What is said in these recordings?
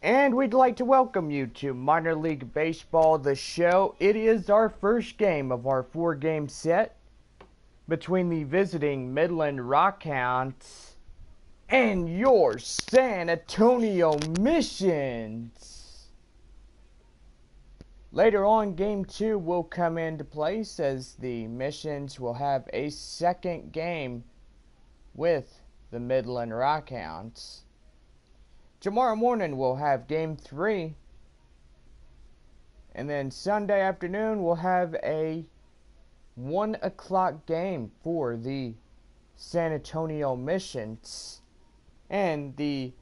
And we'd like to welcome you to Minor League Baseball, the show. It is our first game of our 4-game set between the visiting Midland Rockhounds and your San Antonio Missions. Later on, Game 2 will come into place as the Missions will have a second game with the Midland Rockhounds. Tomorrow morning we'll have Game 3. And then Sunday afternoon we'll have a 1 o'clock game for the San Antonio Missions and the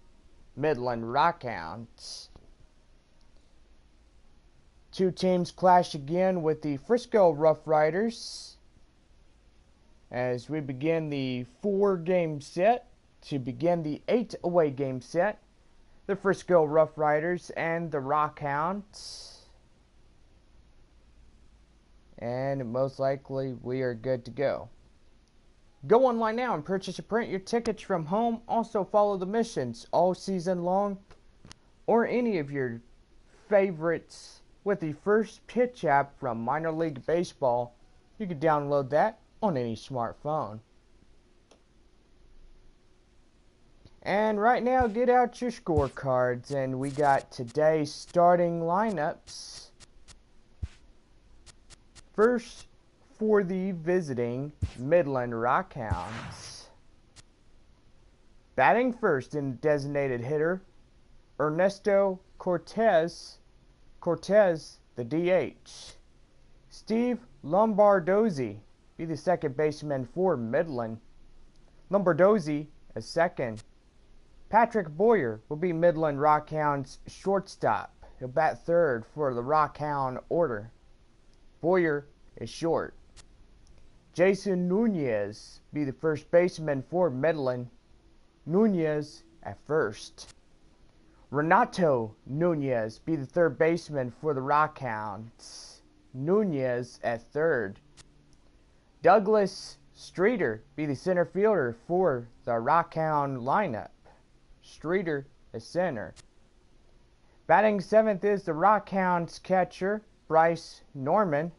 Midland Rockhounds. Two teams clash again with the Frisco Rough Riders as we begin the 4-game set to begin the 8 away game set. The Frisco Rough Riders and the Rockhounds. And most likely we are good to go. Go online now and purchase or print your tickets from home. Also follow the missions all season long or any of your favorites with the First Pitch app from Minor League Baseball. You can download that on any smartphone. And right now, get out your scorecards, and we got today's starting lineups. First, for the visiting Midland Rockhounds. Batting first in designated hitter, Ernesto Cortez, the DH. Steve Lombardozzi, be the second baseman for Midland. Lombardozzi as second. Patrick Boyer will be Midland Rockhounds shortstop. He'll bat third for the Rockhound order. Boyer is short. Jason Nunez be the first baseman for Midland. Nunez at first. Renato Nunez be the third baseman for the Rockhounds. Nunez at third. Douglas Streeter be the center fielder for the Rockhound lineup. Streeter is center. Batting seventh is the Rockhounds catcher, Bryce Norman.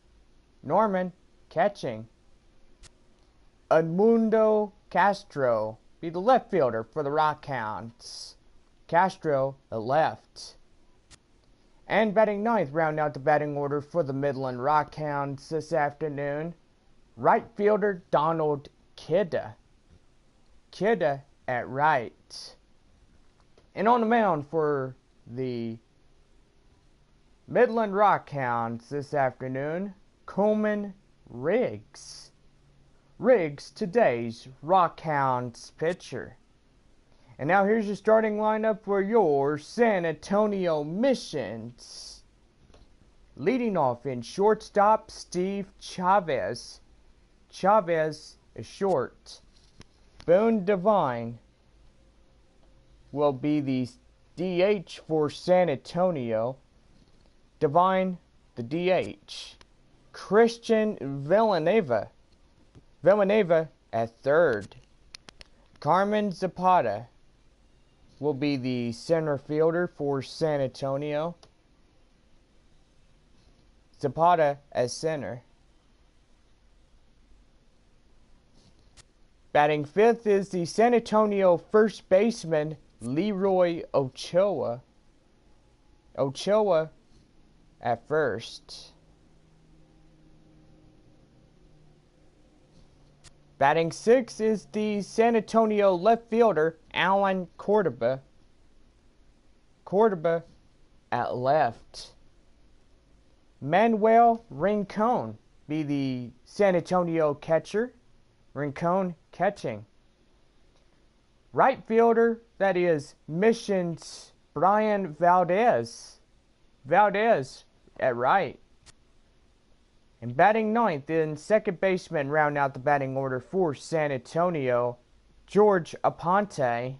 Norman catching. Edmundo Castro be the left fielder for the Rockhounds. Castro at left. And batting ninth, round out the batting order for the Midland Rockhounds this afternoon, right fielder Donald Kidda. Kidda at right. And on the mound for the Midland Rockhounds this afternoon, Coleman Riggs. Riggs, today's Rockhounds pitcher. And now here's your starting lineup for your San Antonio Missions. Leading off in shortstop, Steve Chavez. Chavez is short. Boone Devine will be the DH for San Antonio. Devine, the DH. Christian Villanueva. Villanueva at third. Carmen Zapata will be the center fielder for San Antonio. Zapata as center. Batting fifth is the San Antonio first baseman, Leroy Ochoa. Ochoa at first. Batting sixth is the San Antonio left fielder, Alan Cordoba. Cordoba at left. Manuel Rincon be the San Antonio catcher. Rincon catching. Right fielder, that is Missions Brian Valdez. Valdez at right. And batting ninth, in second baseman, round out the batting order for San Antonio, George Aponte.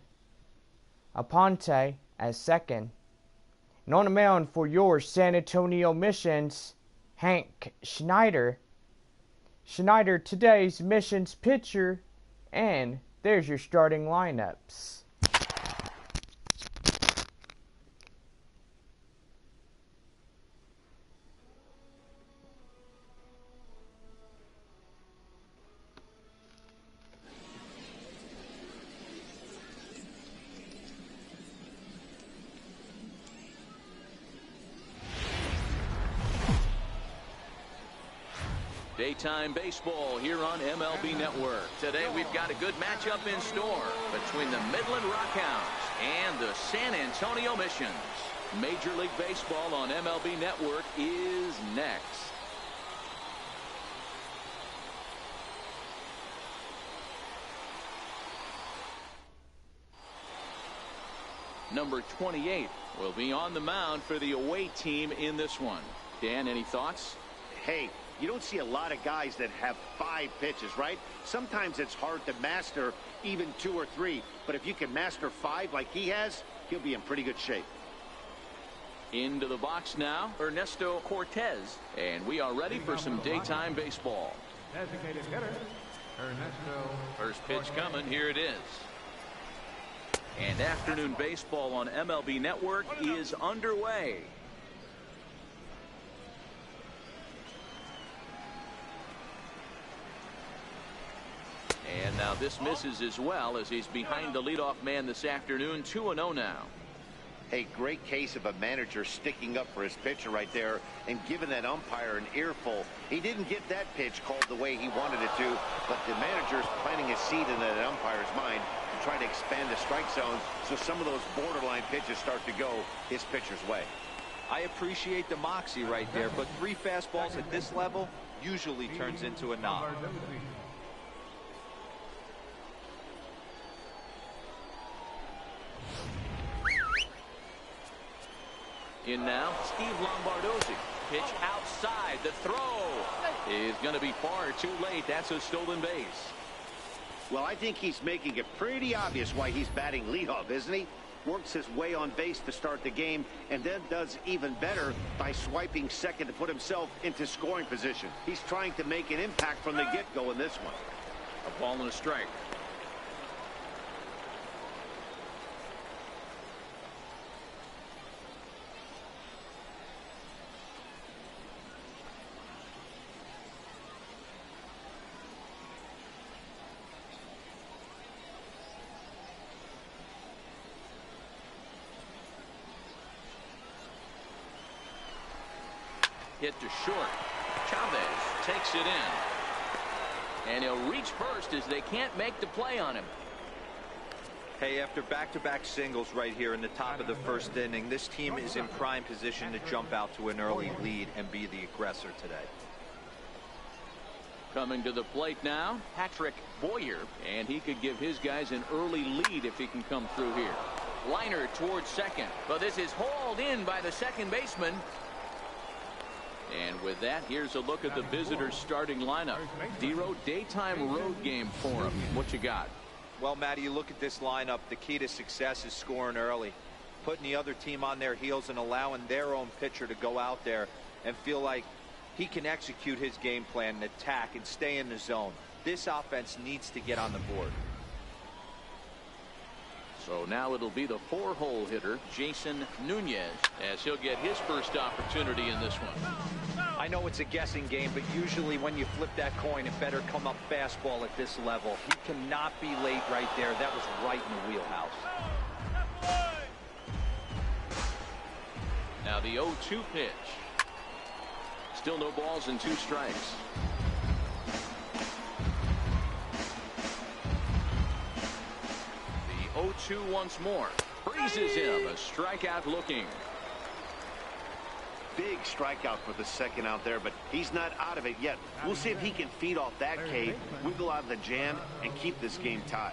Aponte as second. And on the mound for your San Antonio Missions, Hank Schneider. Schneider, today's Missions pitcher, and there's your starting lineups. Daytime baseball here on MLB Network. Today we've got a good matchup in store between the Midland Rockhounds and the San Antonio Missions. Major League Baseball on MLB Network is next. Number 28 will be on the mound for the away team in this one. Dan, any thoughts? Hey, you don't see a lot of guys that have 5 pitches, right? Sometimes it's hard to master even 2 or 3. But if you can master 5 like he has, he'll be in pretty good shape. Into the box now, Ernesto Cortez. And we are ready for some daytime baseball. Designated hitter, Ernesto. First pitch coming. Here it is. And afternoon baseball on MLB Network is underway. And now this misses as well as he's behind the leadoff man this afternoon. 2-0 now. Hey, great case of a manager sticking up for his pitcher right there and giving that umpire an earful. He didn't get that pitch called the way he wanted it to, but the manager's planting a seed in that umpire's mind to try to expand the strike zone so some of those borderline pitches start to go his pitcher's way. I appreciate the moxie right there, but 3 fastballs at this level usually turns into a knock. In now, Steve Lombardozzi. Pitch outside. The throw is going to be far too late. That's a stolen base. Well, I think he's making it pretty obvious why he's batting leadoff, isn't he? Works his way on base to start the game and then does even better by swiping second to put himself into scoring position. He's trying to make an impact from the get-go in this one. A ball and a strike. Hit to short. Chavez takes it in. And he'll reach first as they can't make the play on him. Hey, after back-to-back singles right here in the top of the first inning, this team is in prime position to jump out to an early lead and be the aggressor today. Coming to the plate now, Patrick Boyer, and he could give his guys an early lead if he can come through here. Liner towards second, but this is hauled in by the second baseman. And with that, here's a look at the visitors' starting lineup. Dero, daytime road game for him. What you got? Well, Matty, you look at this lineup. The key to success is scoring early, putting the other team on their heels and allowing their own pitcher to go out there and feel like he can execute his game plan and attack and stay in the zone. This offense needs to get on the board. So now it'll be the 4-hole hitter, Jason Nunez, as he'll get his first opportunity in this one. I know it's a guessing game, but usually when you flip that coin, it better come up fastball at this level. He cannot be late right there. That was right in the wheelhouse. Now the 0-2 pitch. Still no balls and 2 strikes. The 0-2 once more. Freezes him. A strikeout looking. Big strikeout for the second out there, but he's not out of it yet. We'll see if he can feed off that K, wiggle out of the jam, and keep this game tied.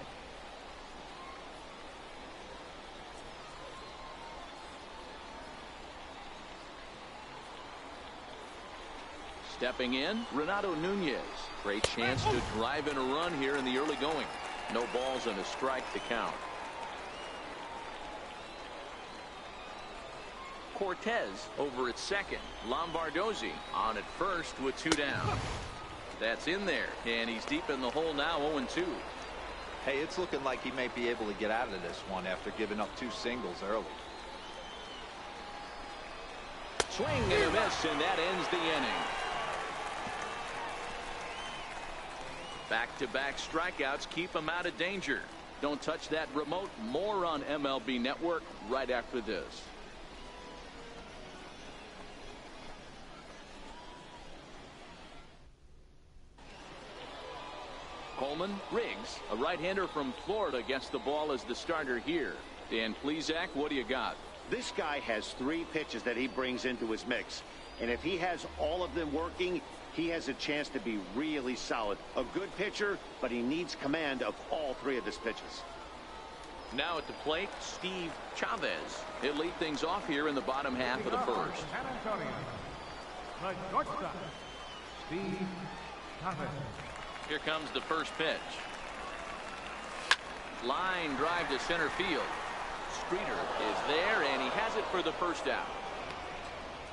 Stepping in, Renato Nunez. Great chance to drive in a run here in the early going. No balls and a strike to count. Cortez over at second. Lombardozzi on at first with 2 down. That's in there, and he's deep in the hole now, 0-2. Hey, it's looking like he may be able to get out of this one after giving up 2 singles early. Swing and a miss, and that ends the inning. Back-to-back strikeouts keep him out of danger. Don't touch that remote. More on MLB Network right after this. Coleman. Riggs, a right-hander from Florida, gets the ball as the starter here. Dan Plesac, what do you got? This guy has 3 pitches that he brings into his mix. And if he has all of them working, he has a chance to be really solid. A good pitcher, but he needs command of all 3 of his pitches. Now at the plate, Steve Chavez. He'll lead things off here in the bottom half of the first. San Antonio, the shortstop, Steve Chavez. Here comes the first pitch. Line drive to center field. Streeter is there, and he has it for the first out.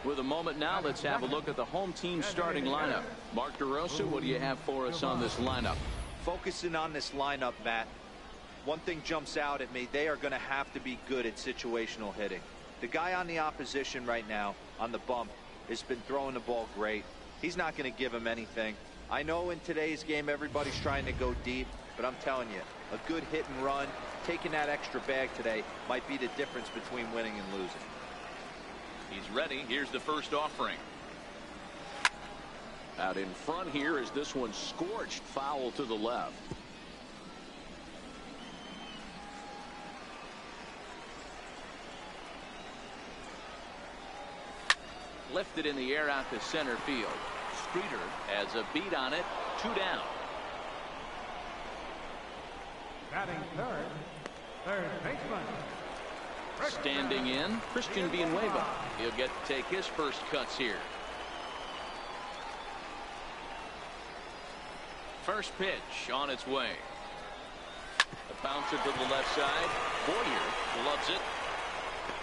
With a moment now, let's have a look at the home team starting lineup. Mark DeRosa, what do you have for us on this lineup? Focusing on this lineup, Matt, one thing jumps out at me. They are going to have to be good at situational hitting. The guy on the opposition right now on the bump has been throwing the ball great. He's not going to give him anything. I know in today's game everybody's trying to go deep, but I'm telling you, a good hit and run, taking that extra bag today might be the difference between winning and losing. He's ready. Here's the first offering. Out in front here is this one scorched foul to the left. Lifted in the air out to center field. Streeter has a beat on it. 2 down. Batting third, third baseman. Standing in, Christian Villanueva. He'll get to take his first cuts here. First pitch on its way. A bouncer to the left side. Boyer loves it.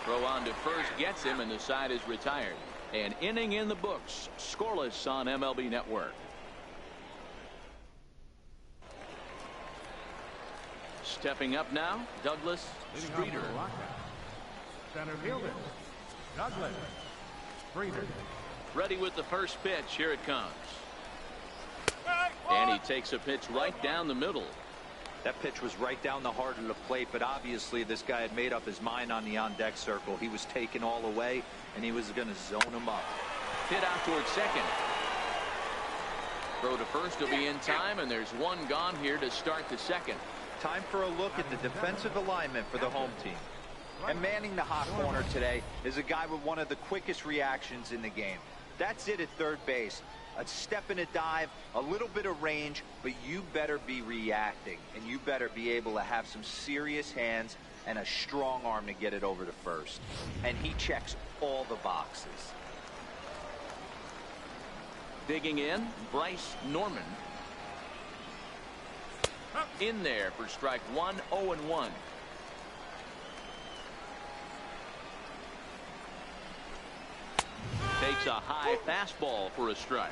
Throw on to first gets him, and the side is retired. An inning in the books. Scoreless on MLB Network. Stepping up now, Douglas Streeter. Center fielder, Douglas Streeter. Ready with the first pitch. Here it comes. And he takes a pitch right down the middle. That pitch was right down the heart of the plate, but obviously this guy had made up his mind on the on-deck circle. He was taken all away, and he was going to zone him up. Hit out towards second. Throw to first will be in time, and there's one gone here to start the second. Time for a look at the defensive alignment for the home team. And manning the hot corner today is a guy with one of the quickest reactions in the game. That's it at third base. A step and a dive, a little bit of range, but you better be reacting, and you better be able to have some serious hands and a strong arm to get it over to first. And he checks all the boxes. Digging in, Bryce Norman. In there for strike one, 0-1. Takes a high fastball for a strike.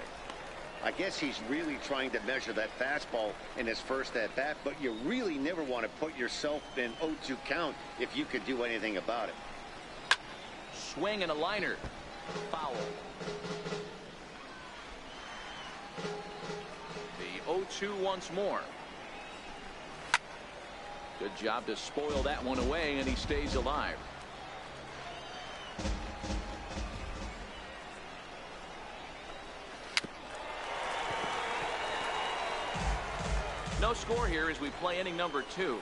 I guess he's really trying to measure that fastball in his first at-bat, but you really never want to put yourself in 0-2 count if you could do anything about it. Swing and a liner. Foul. The 0-2 once more. Good job to spoil that one away, and he stays alive. No score here as we play inning number 2.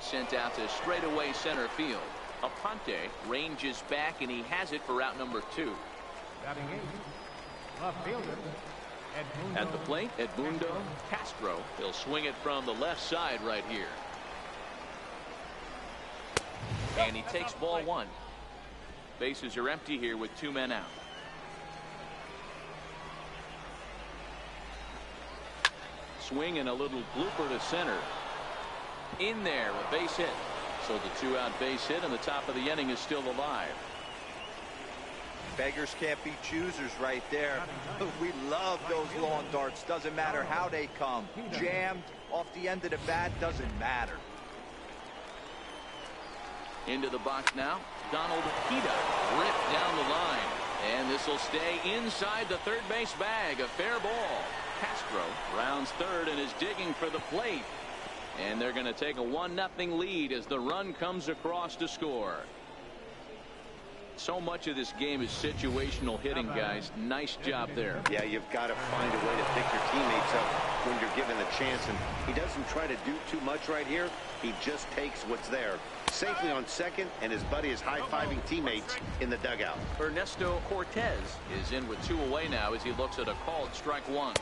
Sent out to straightaway center field. Aponte ranges back, and he has it for out number 2. Batting eighth, left fielder, Edmundo. At the plate, Edmundo Castro. He'll swing it from the left side right here. And he takes ball 1. Bases are empty here with 2 men out. Swing and a little blooper to center. In there, a base hit. So the 2-out base hit, and the top of the inning is still alive. Beggars can't be choosers right there. We love those long darts. Doesn't matter how they come. Jammed off the end of the bat, doesn't matter. Into the box now. Donald Hita ripped down the line. And this will stay inside the third base bag. A fair ball. Castro rounds third and is digging for the plate. And they're going to take a 1-0 lead as the run comes across to score. So much of this game is situational hitting, guys. Nice job there. Yeah, you've got to find a way to pick your teammates up when you're given the chance, and he doesn't try to do too much right here. He just takes what's there. Safely on second, and his buddy is high-fiving teammates in the dugout. Ernesto Cortez is in with 2 away now as he looks at a called strike 1.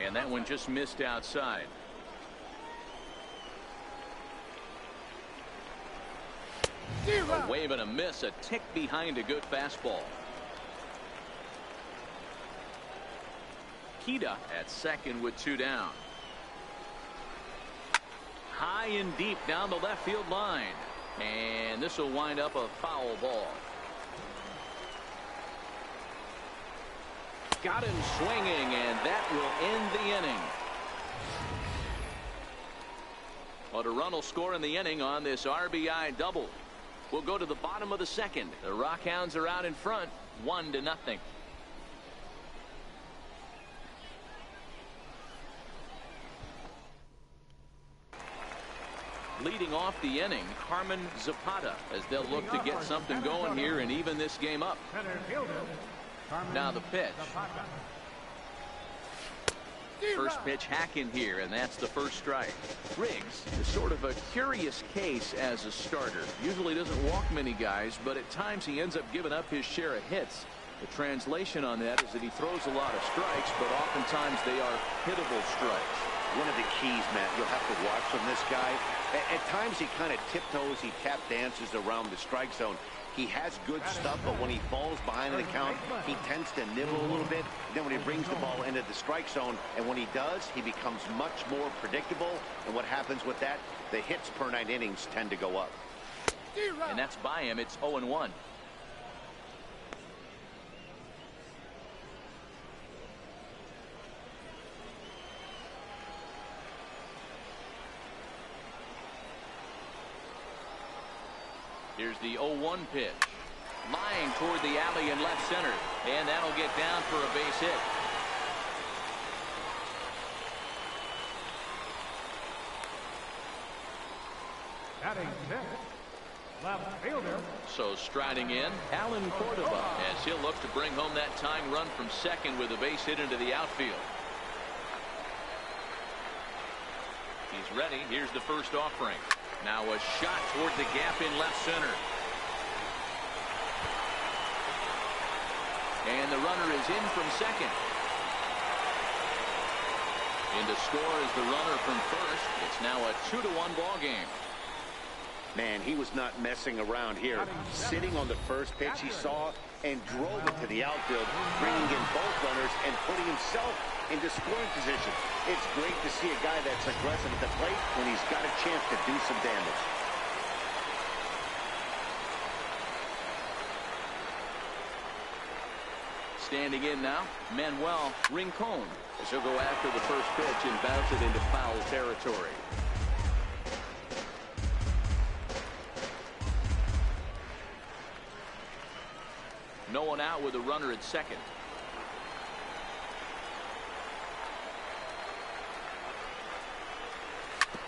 And that one just missed outside. A wave and a miss, a tick behind a good fastball. Kita at second with 2 down. High and deep down the left field line. And this will wind up a foul ball. Got him swinging, and that will end the inning. But a run will score in the inning on this RBI double. We'll go to the bottom of the second. The Rockhounds are out in front, 1-0. Leading off the inning, Carmen Zapata, as they'll look to get something going here and even this game up. Now the pitch. First pitch hacking here, and that's the first strike. Riggs is sort of a curious case as a starter. Usually doesn't walk many guys, but at times he ends up giving up his share of hits. The translation on that is that he throws a lot of strikes, but oftentimes they are hittable strikes. One of the keys, Matt, you'll have to watch from this guy. At times he kind of tiptoes, he tap dances around the strike zone. He has good stuff, but when he falls behind in the count, he tends to nibble a little bit. Then when he brings the ball into the strike zone, and when he does, he becomes much more predictable. And what happens with that? The hits per 9 innings tend to go up. And that's by him. It's 0-1. Here's the 0-1 pitch. Line toward the alley in left center. And that'll get down for a base hit. Batting 6th, left fielder. So striding in, Alan Cordova, as he'll look to bring home that tying run from second with a base hit into the outfield. He's ready. Here's the first offering. Now a shot toward the gap in left center. And the runner is in from second. In to score is the runner from first. It's now a 2-1 ball game. Man, he was not messing around here. Sitting on the first pitch he saw and drove it to the outfield, bringing in both runners and putting himself into scoring position. It's great to see a guy that's aggressive at the plate when he's got a chance to do some damage. Standing in now, Manuel Rincon, as he'll go after the first pitch and bounce it into foul territory. No one out with a runner at second.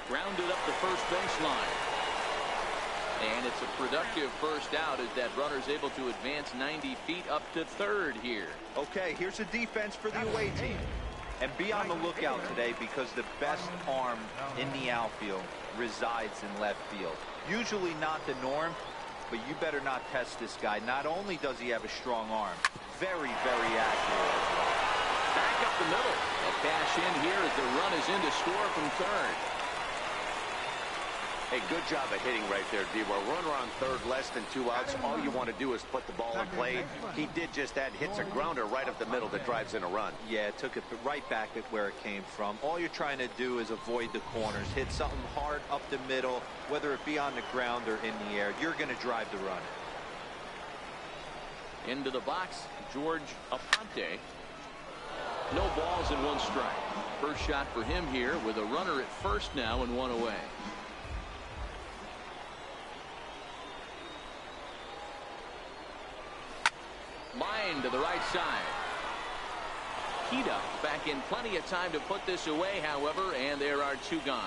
Grounded up the first baseline. And it's a productive first out as that runner's able to advance 90 feet up to third here. Okay, here's a defense for the away team. And be on the lookout today because the best arm in the outfield resides in left field. Usually not the norm, but you better not test this guy. Not only does he have a strong arm, very, very accurate. Back up the middle. A dash in here as the run is in to score from third. Hey, good job of hitting right there, Debo. Runner on third, less than 2 outs. All you want to do is put the ball in play. He did just that. Hits a grounder right up the middle that drives in a run. Yeah, took it right back at where it came from. All you're trying to do is avoid the corners. Hit something hard up the middle, whether it be on the ground or in the air. You're going to drive the run. Into the box, George Aponte. No balls and 1 strike. First shot for him here with a runner at first now and 1 away. Line to the right side. Kita back in plenty of time to put this away, however, and there are 2 gone.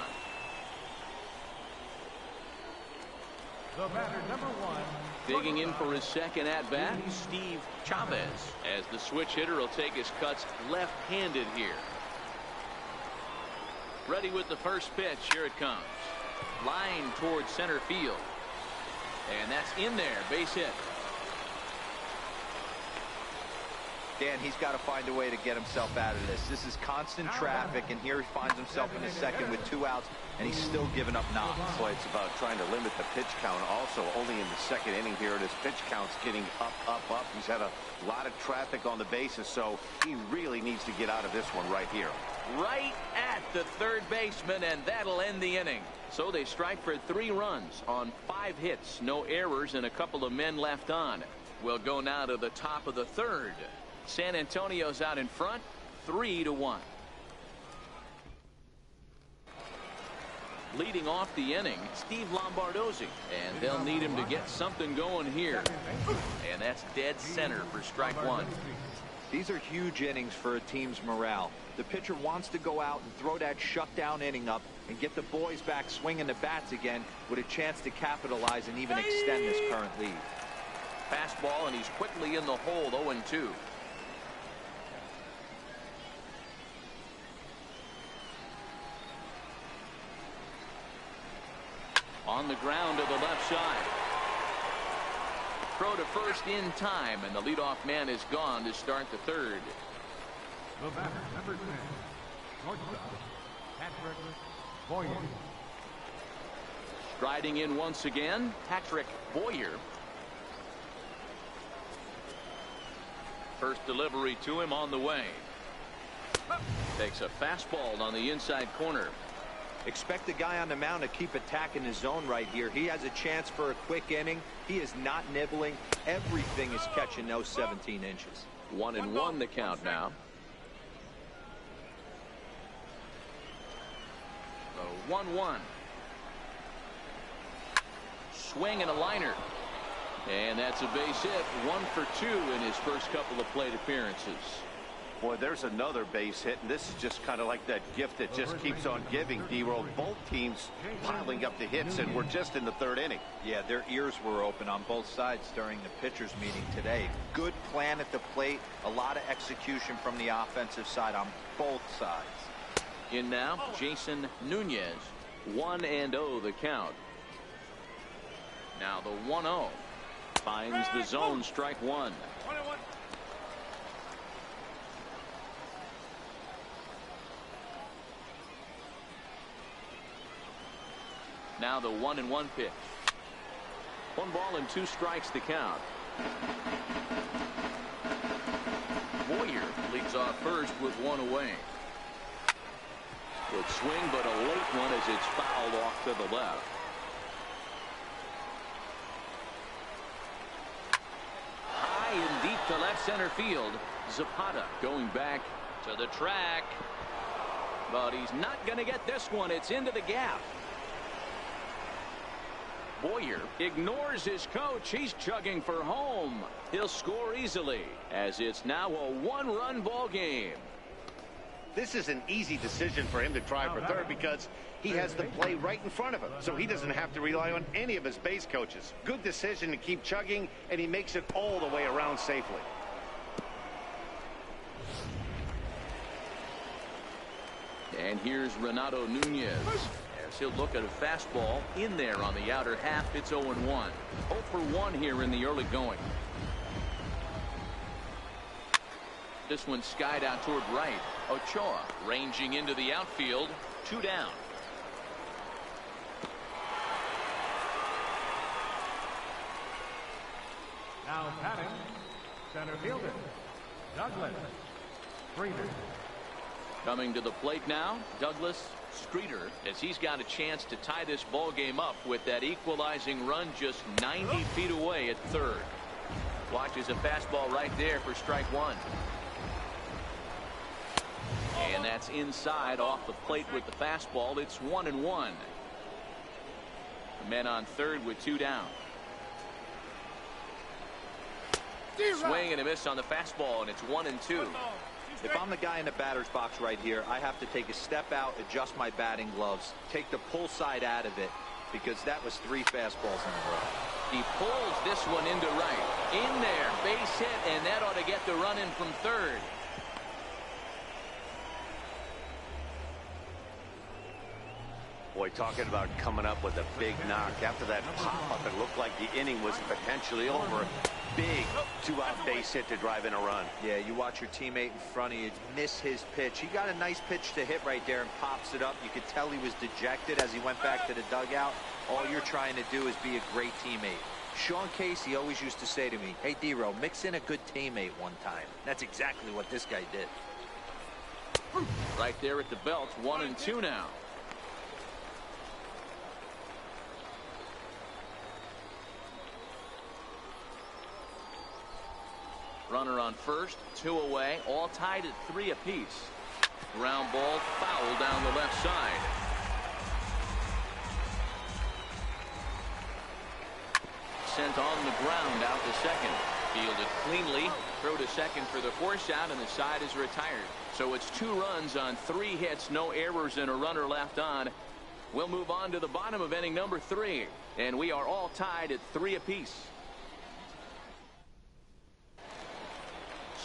The batter, number 1. Digging in for his second at-bat, Steve Chavez, as the switch hitter will take his cuts left-handed here. Ready with the first pitch. Here it comes. Line towards center field. And that's in there. Base hit. Dan, he's got to find a way to get himself out of this. This is constant traffic, and here he finds himself in his second with 2 outs, and he's still giving up knocks. Boy, it's about trying to limit the pitch count. Also, only in the second inning here, and his pitch count's getting up, up, up. He's had a lot of traffic on the bases, so he really needs to get out of this one right here. Right at the third baseman, and that'll end the inning. So they strike for 3 runs on 5 hits, no errors, and a couple of men left on. We'll go now to the top of the third. San Antonio's out in front, 3-1. Leading off the inning, Steve Lombardozzi, and they'll need him to get something going here. And that's dead center for strike 1. These are huge innings for a team's morale. The pitcher wants to go out and throw that shutdown inning up and get the boys back swinging the bats again with a chance to capitalize and even extend this current lead. Fastball, and he's quickly in the hole, 0-2. On the ground to the left side. Throw to first in time, and the leadoff man is gone to start the third. The batter, number 10, shortstop, Patrick Boyer. Striding in once again, Patrick Boyer. First delivery to him on the way. Takes a fastball on the inside corner. Expect the guy on the mound to keep attacking his zone right here. He has a chance for a quick inning. He is not nibbling. Everything is catching those 17 inches. 1-1 the count now. So 1-1. Swing and a liner. And that's a base hit. 1 for 2 in his first couple of plate appearances. Boy, there's another base hit, and this is just kind of like that gift that just keeps on giving, D-Roll. Both teams piling up the hits, and we're just in the third inning. Yeah, their ears were open on both sides during the pitchers meeting today. Good plan at the plate, a lot of execution from the offensive side on both sides. In now, Jason Nunez. 1-0 the count. Now the 1-0. Finds the zone, strike 1. Now the 1-1 pitch. 1 ball and 2 strikes to count. Boyer leads off first with 1 away. Good swing, but a late one as it's fouled off to the left. High and deep to left center field. Zapata going back to the track. But he's not going to get this one. It's into the gap. Boyer ignores his coach. He's chugging for home. He'll score easily as it's now a 1-run ball game. This is an easy decision for him to try for third because he has the play right in front of him, so he doesn't have to rely on any of his base coaches. Good decision to keep chugging, and he makes it all the way around safely. And here's Renato Nunez. He'll look at a fastball in there on the outer half. It's 0-1. 0 for 1 here in the early going. This one skied out toward right. Ochoa ranging into the outfield. 2 down. Now batting, center fielder, Douglas Streeter. Coming to the plate now, Douglas Streeter, as he's got a chance to tie this ball game up with that equalizing run just 90 feet away at third. Watches a fastball right there for strike 1. And that's inside off the plate with the fastball. It's 1-1. The men on third with 2 down. Swing and a miss on the fastball, and it's 1-2. If I'm the guy in the batter's box right here, I have to take a step out, adjust my batting gloves, take the pull side out of it, because that was 3 fastballs in a row. He pulls this one into right. In there, base hit, and that ought to get the run in from third. Boy, talking about coming up with a big knock. After that pop-up, it looked like the inning was potentially over. Big two-out base hit to drive in a run. Yeah, you watch your teammate in front of you miss his pitch. He got a nice pitch to hit right there and pops it up. You could tell he was dejected as he went back to the dugout. All you're trying to do is be a great teammate. Sean Casey always used to say to me, hey, D-Row, mix in a good teammate one time. That's exactly what this guy did. Right there at the belt, 1-2 now. Runner on first, 2 away, all tied at 3 apiece. Ground ball foul down the left side. Sent on the ground out to second. Fielded cleanly. Throw to second for the force out, and the side is retired. So it's 2 runs on 3 hits, no errors, and a runner left on. We'll move on to the bottom of inning number 3, and we are all tied at 3 apiece.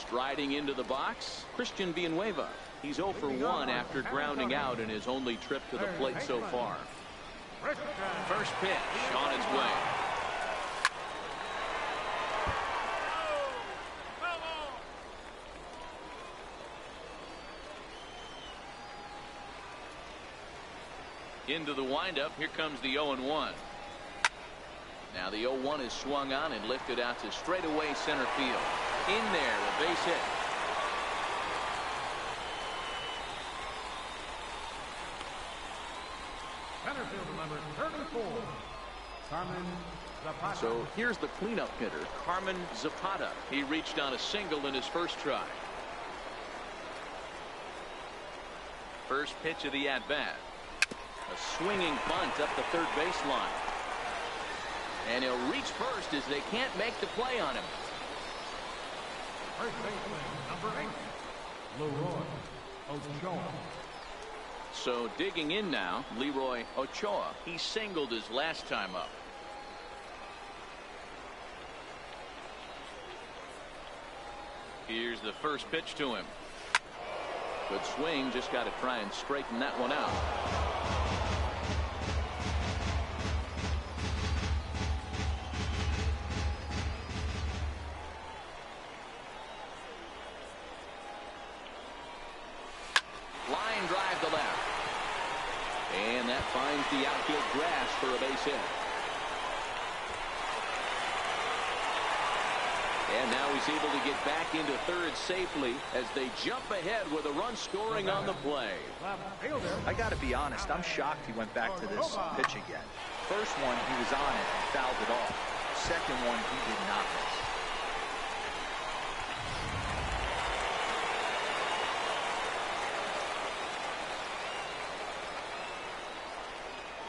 Striding into the box, Christian Villanueva. He's 0 for 1 after grounding out in his only trip to the plate so far. First pitch on its way. Into the windup. Here comes the 0-1. Now the 0-1 is swung on and lifted out to straightaway center field. In there, a base hit. Center fielder number 34, Carmen Zapata. So here's the cleanup hitter, Carmen Zapata. He reached on a single in his first try. First pitch of the at-bat. A swinging bunt up the third baseline. And he'll reach first as they can't make the play on him. First baseman number 8, Leroy Ochoa. So digging in now, Leroy Ochoa. He singled his last time up. Here's the first pitch to him. Good swing, just got to try and straighten that one out. Line drive to left. And that finds the outfield grass for a base hit. And now he's able to get back into third safely as they jump ahead with a run scoring on the play. I got to be honest, I'm shocked he went back to this pitch again. First one, he was on it and fouled it off. Second one, he did not miss.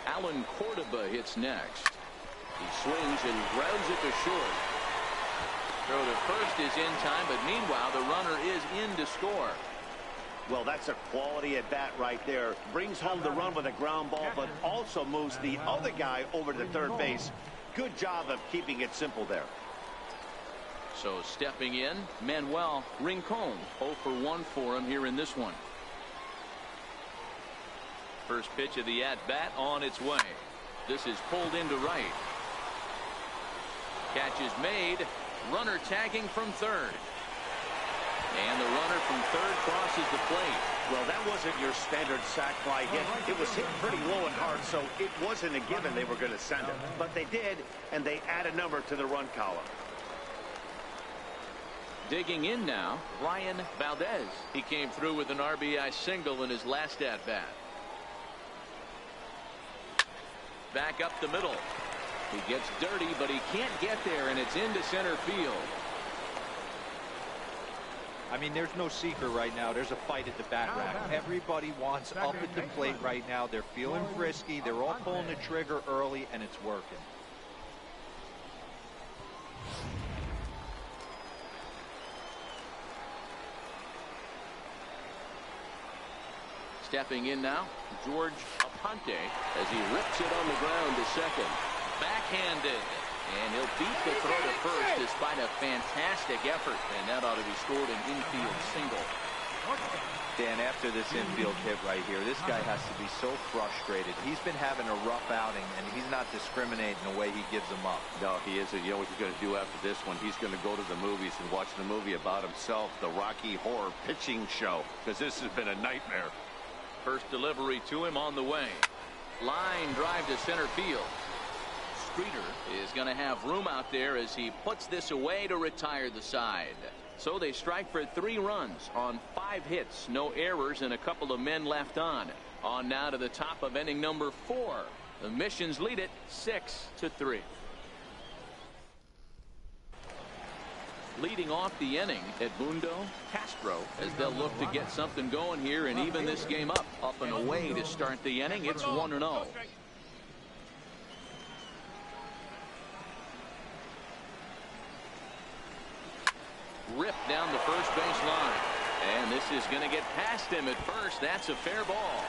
Alan Cordoba hits next. He swings and grounds it to short. Throw to first is in time, but meanwhile the runner is in to score. Well, that's a quality at bat right there. Brings home the run with a ground ball, but also moves the other guy over to third base. Good job of keeping it simple there. So stepping in, Manuel Rincon. 0 for 1 for him here in this one. First pitch of the at-bat on its way. This is pulled into right. Catch is made. Runner tagging from third. And the runner from third crosses the plate. Well, that wasn't your standard sac fly hit. It was hit pretty low and hard, so it wasn't a given they were going to send it. But they did, and they add a number to the run column. Digging in now, Ryan Valdez. He came through with an RBI single in his last at-bat. Back up the middle. He gets dirty, but he can't get there, and it's into center field. I mean, there's no secret right now. There's a fight at the bat rack. Everybody wants up at the plate right now. They're feeling frisky. They're all pulling the trigger early, and it's working. Stepping in now, George Aponte as he rips it on the ground to second. Backhanded. And he'll beat the throw to first despite a fantastic effort. And that ought to be scored an infield single. Dan, after this infield hit right here, this guy has to be so frustrated. He's been having a rough outing, and he's not discriminating the way he gives them up. No, he isn't. You know what he's going to do after this one? He's going to go to the movies and watch the movie about himself, the Rocky Horror Pitching Show, because this has been a nightmare. First delivery to him on the way. Line drive to center field. Streeter is going to have room out there as he puts this away to retire the side. So they strike for 3 runs on 5 hits, no errors, and a couple of men left on. On now to the top of inning number 4. The Missions lead it 6-3. Leading off the inning, Edmundo Castro, as they'll look to get something going here and even this game up and away to start the inning. It's 1-0. Ripped down the first base line. And this is going to get past him at first. That's a fair ball.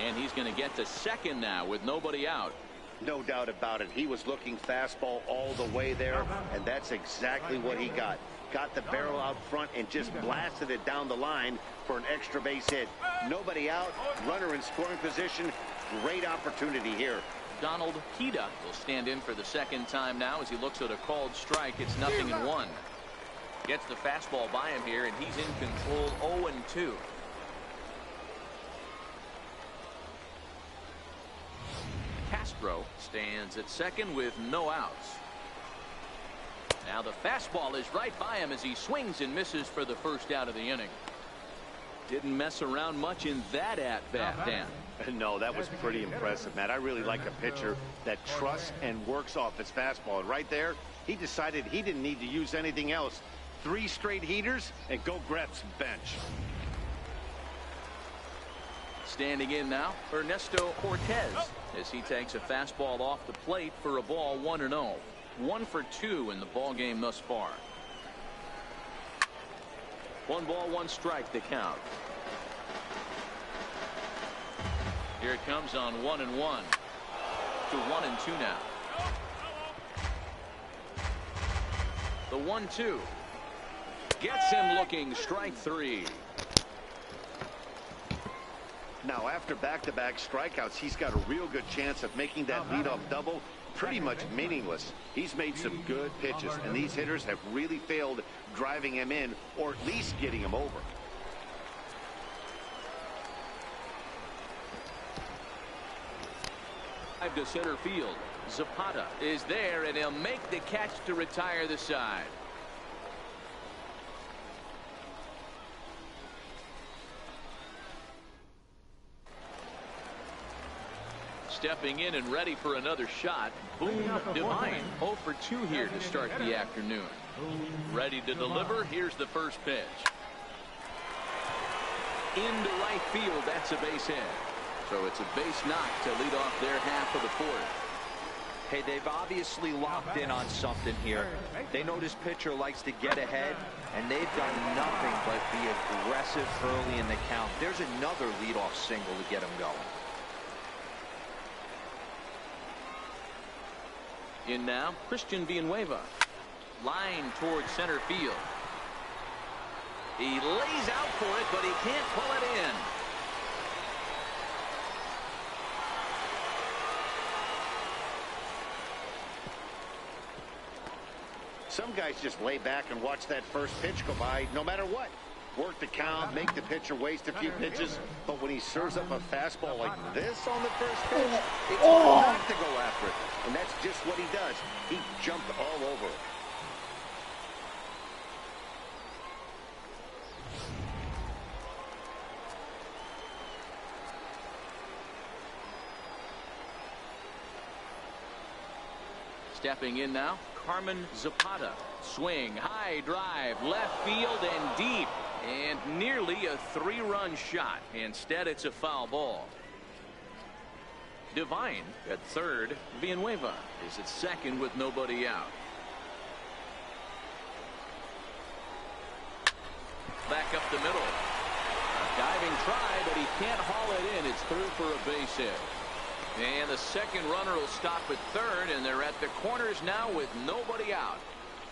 And he's going to get to second now with nobody out. No doubt about it. He was looking fastball all the way there, and that's exactly what he got. Got the barrel out front and just blasted it down the line for an extra base hit. Nobody out, runner in scoring position. Great opportunity here. Donald Hida will stand in for the second time now as he looks at a called strike. It's 0-1. Gets the fastball by him here, and he's in control. 0-2. Castro stands at second with no outs. Now the fastball is right by him as he swings and misses for the first out of the inning. Didn't mess around much in that at-bat, Dan. No, that was pretty impressive, Matt. I really like a pitcher that trusts and works off his fastball. And right there, he decided he didn't need to use anything else. 3 straight heaters and go grab some bench. Standing in now, Ernesto Cortez, as he takes a fastball off the plate for a ball. 1-0. 1 for 2 in the ball game thus far. 1 ball, 1 strike to count. Here it comes on 1-1 to 1-2 now. The 1-2 gets him looking. Strike 3. Now, after back-to-back strikeouts, he's got a real good chance of making that leadoff double pretty much meaningless. He's made some good pitches, and these hitters have really failed driving him in or at least getting him over. To center field. Zapata is there, and he'll make the catch to retire the side. Stepping in and ready for another shot, Boone Devine. 0 for 2 here to start the afternoon. Ready to deliver. Here's the first pitch. Into right field. That's a base hit. So it's a base knock to lead off their half of the 4th. Hey, they've obviously locked in on something here. They know this pitcher likes to get ahead, and they've done nothing but be aggressive early in the count. There's another leadoff single to get him going. In now, Christian Villanueva. Line towards center field. He lays out for it, but he can't pull it in. Some guys just lay back and watch that first pitch go by no matter what. Work the count, make the pitcher waste a few pitches, but when he serves up a fastball like this on the first pitch, it's hard not to go after it. And that's just what he does. He jumped all over it. Stepping in now, Carmen Zapata. Swing, high drive, left field and deep. And nearly a 3-run shot. Instead, it's a foul ball. Devine at third. Villanueva is at second with nobody out. Back up the middle. A diving try, but he can't haul it in. It's through for a base hit. And the second runner will stop at third, and they're at the corners now with nobody out.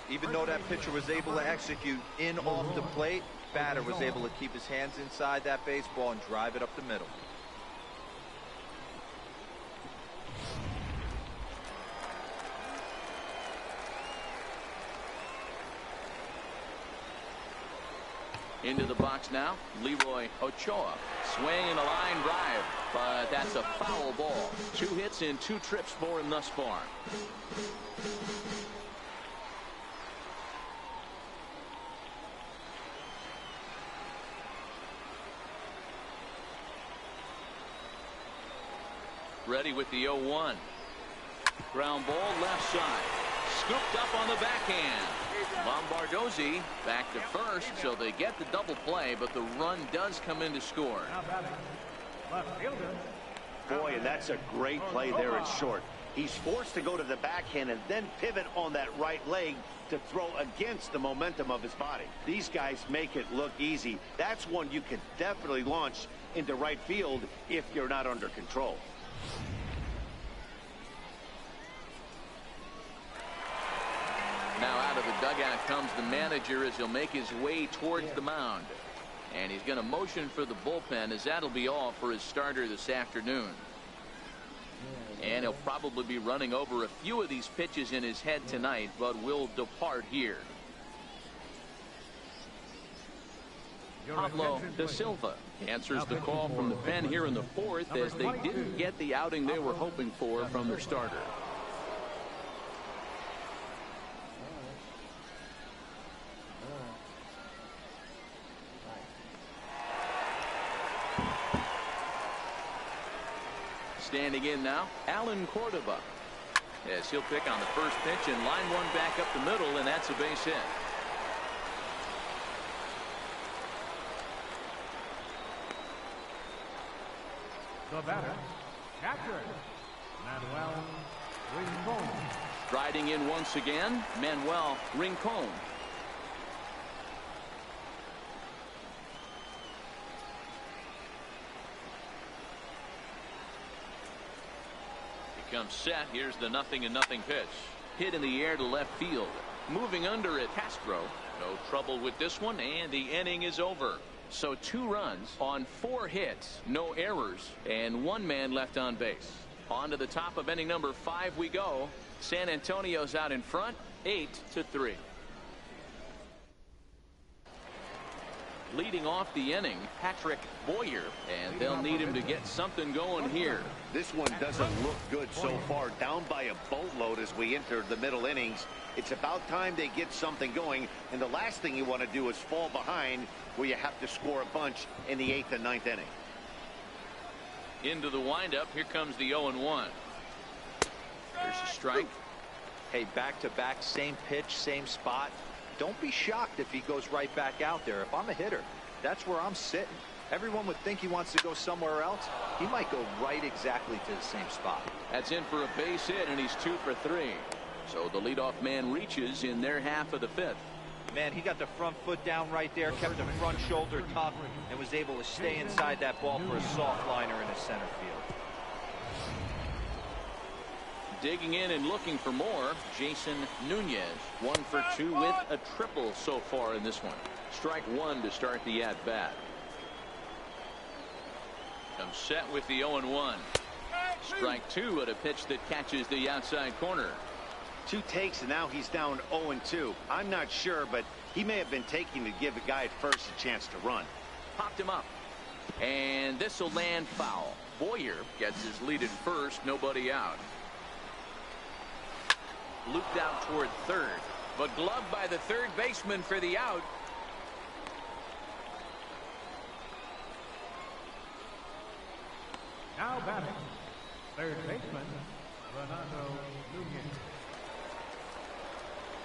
Even though that pitcher was able to execute in off the plate, batter was able to keep his hands inside that baseball and drive it up the middle. Into the box now, Leroy Ochoa. Swing and a line drive, but that's a foul ball. 2 hits and 2 trips for him thus far. Ready with the 0-1. Ground ball left side. Scooped up on the backhand. Lombardozzi back to first, so they get the double play, but the run does come in to score. Boy, and that's a great play there in short. He's forced to go to the backhand and then pivot on that right leg to throw against the momentum of his body. These guys make it look easy. That's one you can definitely launch into right field if you're not under control. Now out of the dugout comes the manager as he'll make his way towards the mound. And he's going to motion for the bullpen, as that'll be all for his starter this afternoon. And he'll probably be running over a few of these pitches in his head tonight, but will depart here. Pablo Da Silva answers the call from the pen here in the 4th, as they didn't get the outing they were hoping for from their starter. Standing in now, Alan Cordova. As he'll pick on the first pitch and line one back up the middle, and that's a base hit. The batter, catcher, Manuel Rincon. Striding in once again, Manuel Rincon. Comes set. Here's the 0-0 pitch. Hit in the air to left field. Moving under it, Castro. No trouble with this one, and the inning is over. So 2 runs on 4 hits, no errors, and 1 man left on base. On to the top of inning number 5 we go. San Antonio's out in front, 8-3. Leading off the inning, Patrick Boyer, and they'll need him to get something going here. This one doesn't look good so far. Down by a boatload as we enter the middle innings. It's about time they get something going, and the last thing you want to do is fall behind where you have to score a bunch in the 8th and 9th inning. Into the windup, here comes the 0-1. There's a strike. Hey, back-to-back, same pitch, same spot. Don't be shocked if he goes right back out there. If I'm a hitter, that's where I'm sitting. Everyone would think he wants to go somewhere else. He might go right exactly to the same spot. That's in for a base hit, and he's 2 for 3. So the leadoff man reaches in their half of the 5th. Man, he got the front foot down right there, kept the front shoulder tough, and was able to stay inside that ball for a soft liner in the center field. Digging in and looking for more, Jason Nunez. 1 for 2 with a triple so far in this one. Strike 1 to start the at-bat. Comes set with the 0-1. Strike 2 at a pitch that catches the outside corner. 2 takes, and now he's down 0-2. I'm not sure, but he may have been taking to give the guy at first a chance to run. Popped him up. And this will land foul. Boyer gets his lead at first, nobody out. Looped out toward third, but gloved by the third baseman for the out. Now batting, third baseman, Renato Nunez.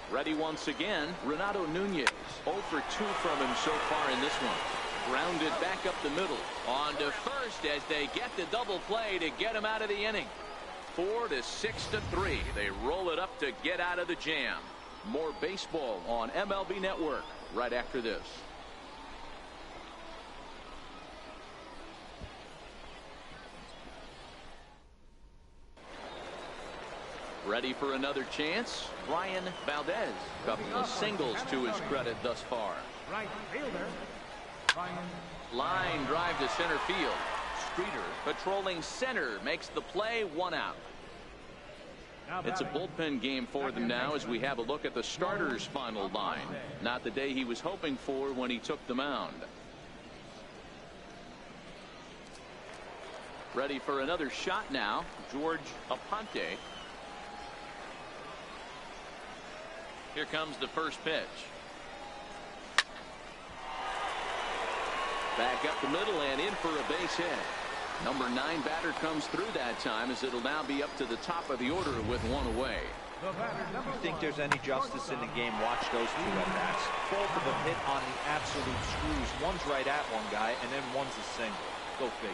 Ready once again, Renato Nunez. 0 for 2 from him so far in this one. Grounded back up the middle. On to first as they get the double play to get him out of the inning. 4-6-3. They roll it up to get out of the jam. More baseball on MLB Network right after this. Ready for another chance? Brian Valdez. Couple of singles to his credit thus far. Right fielder, Brian. Line drive to center field. Streeter patrolling center makes the play, 1 out. It's a bullpen game for them now as we have a look at the starter's final line. Not the day he was hoping for when he took the mound. Ready for another shot now, George Aponte. Here comes the first pitch. Back up the middle and in for a base hit. Number 9 batter comes through that time as it'll now be up to the top of the order with 1 away. If you think there's any justice in the game, watch those 2 at-bats. Both of them hit on the absolute screws. One's right at one guy and then one's a single. Go figure.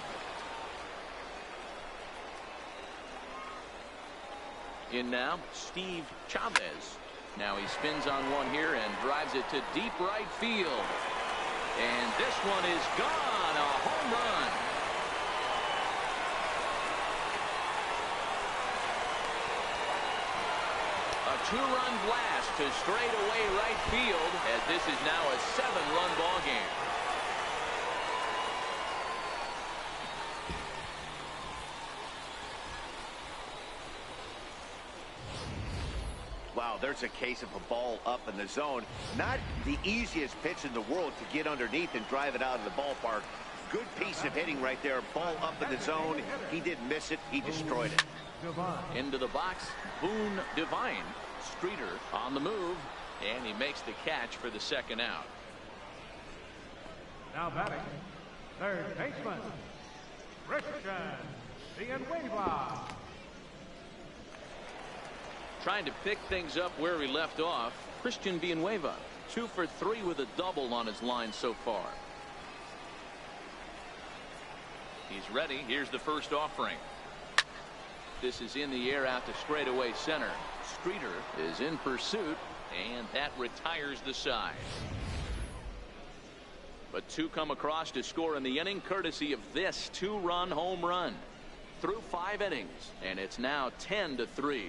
In now, Steve Chavez. Now he spins on one here and drives it to deep right field. And this one is gone. A home run. A 2-run blast to straightaway right field as this is now a 7-run ball game. Wow, there's a case of a ball up in the zone. Not the easiest pitch in the world to get underneath and drive it out of the ballpark. Good piece of hitting right there. Ball up in the zone. He didn't miss it. He destroyed it. Into the box, Boone Divine. Streeter on the move, and he makes the catch for the 2nd out. Now batting, third baseman, Christian Villanueva. Trying to pick things up where he left off, Christian Villanueva, 2 for 3 with a double on his line so far. He's ready. Here's the first offering. This is in the air out to straightaway center. Streeter is in pursuit, and that retires the side. But 2 come across to score in the inning, courtesy of this 2-run home run. Through 5 innings, and it's now 10-3.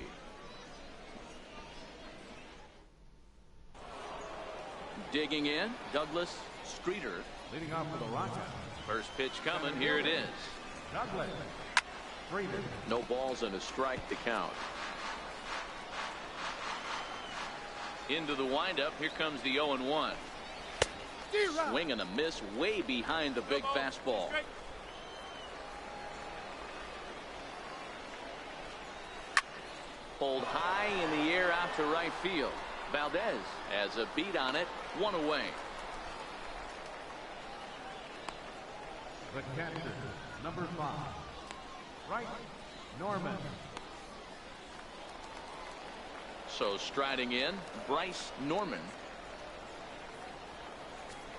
Digging in, Douglas Streeter. Leading off for the Rockhounds, First pitch coming. Here it is. Douglas Streeter. No balls and a strike to count. Into the windup. Here comes the 0-1. Swing and a miss way behind the big fastball. Pulled high in the air out to right field. Valdez has a beat on it. 1 away. The catcher, number 5, Right Norman. So striding in, Bryce Norman.